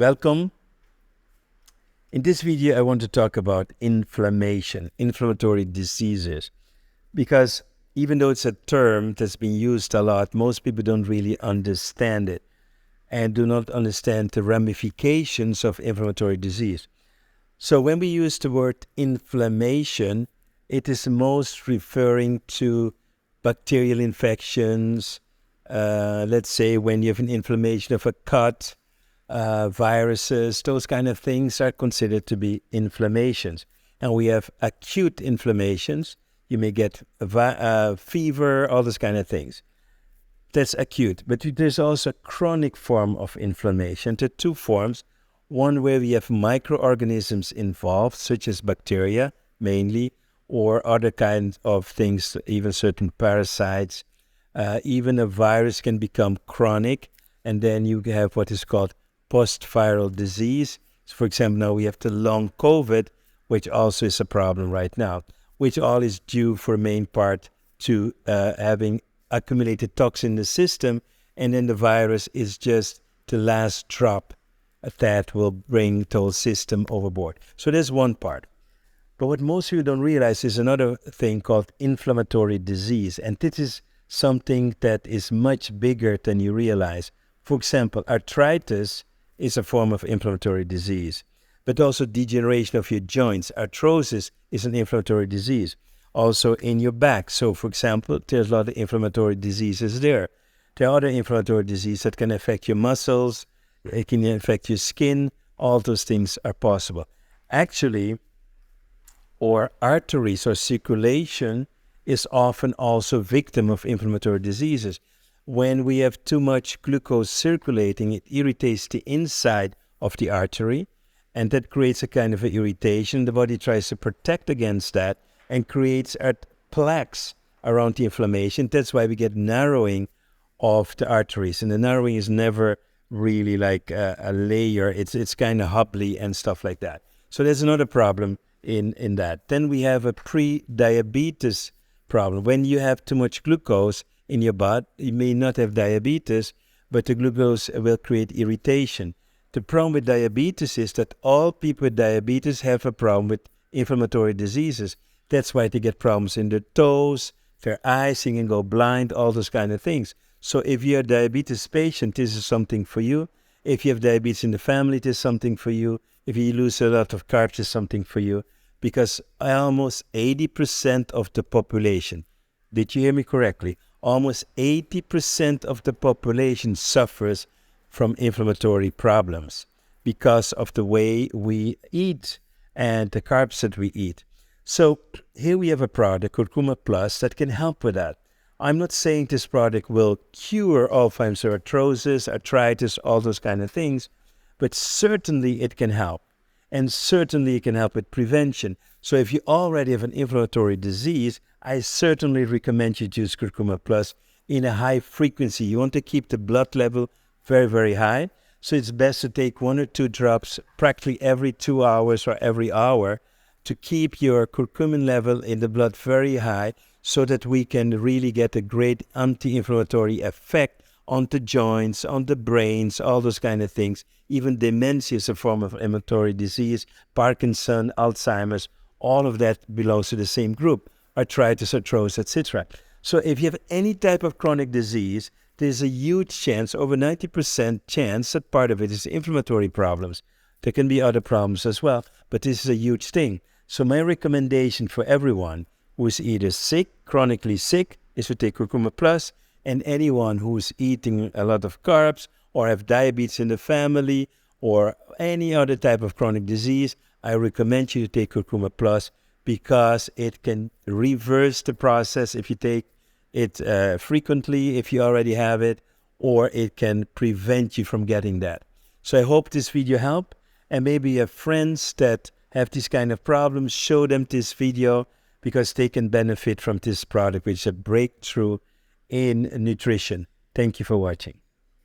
Welcome. In this video, I want to talk about inflammation, inflammatory diseases, because even though it's a term that's been used a lot, most people don't really understand it and do not understand the ramifications of inflammatory disease. So when we use the word inflammation, it is most referring to bacterial infections. Let's say when you have an inflammation of a cut, viruses, those kind of things are considered to be inflammations. And we have acute inflammations. You may get fever, all those kind of things. That's acute. But there's also a chronic form of inflammation. There are two forms. One where we have microorganisms involved, such as bacteria mainly, or other kinds of things, even certain parasites. Even a virus can become chronic, and then you have what is called post-viral disease. So for example, now we have the long COVID, which also is a problem right now, which all is due for main part to having accumulated toxin in the system, and then the virus is just the last drop that will bring the whole system overboard. So there's one part. But what most people don't realize is another thing called inflammatory disease, and this is something that is much bigger than you realize. For example, arthritis is a form of inflammatory disease, but also degeneration of your joints. Arthrosis is an inflammatory disease. Also in your back. So for example, there's a lot of inflammatory diseases there. There are other inflammatory diseases that can affect your muscles, it can affect your skin. All those things are possible. Actually, or arteries or circulation is often also victim of inflammatory diseases. When we have too much glucose circulating, it irritates the inside of the artery, and that creates a kind of irritation. The body tries to protect against that and creates plaques around the inflammation. That's why we get narrowing of the arteries, and the narrowing is never really like a layer. It's kind of hubbly and stuff like that. So there's another problem in that. Then we have a pre-diabetes problem. When you have too much glucose in your blood, you may not have diabetes, but the glucose will create irritation. The problem with diabetes is that all people with diabetes have a problem with inflammatory diseases. That's why they get problems in their toes, their eyes, they can go blind, all those kind of things. So if you're a diabetes patient, this is something for you. If you have diabetes in the family, this is something for you. If you lose a lot of carbs, it's something for you. Because almost 80% of the population, did you hear me correctly? Almost 80% of the population suffers from inflammatory problems because of the way we eat and the carbs that we eat. So here we have a product, Curcuma Plus, that can help with that. I'm not saying this product will cure Alzheimer's or arthritis, all those kind of things, but certainly it can help. And certainly it can help with prevention. So if you already have an inflammatory disease, I certainly recommend you use Curcuma Plus in a high frequency. You want to keep the blood level very, very high. So it's best to take 1 or 2 drops practically every 2 hours or every hour to keep your curcumin level in the blood very high, so that we can really get a great anti-inflammatory effect on the joints, on the brains, all those kind of things. Even dementia is a form of inflammatory disease, Parkinson, Alzheimer's, all of that belongs to the same group, arthritis, arthrosis, etc. So if you have any type of chronic disease, there's a huge chance, over 90% chance, that part of it is inflammatory problems. There can be other problems as well, but this is a huge thing. So my recommendation for everyone who is either sick, chronically sick, is to take Curcuma Plus, and anyone who's eating a lot of carbs or have diabetes in the family or any other type of chronic disease, I recommend you to take Curcuma Plus, because it can reverse the process if you take it frequently, if you already have it, or it can prevent you from getting that. So I hope this video helped, and maybe you have friends that have this kind of problems, show them this video, because they can benefit from this product, which is a breakthrough in nutrition. Thank you for watching.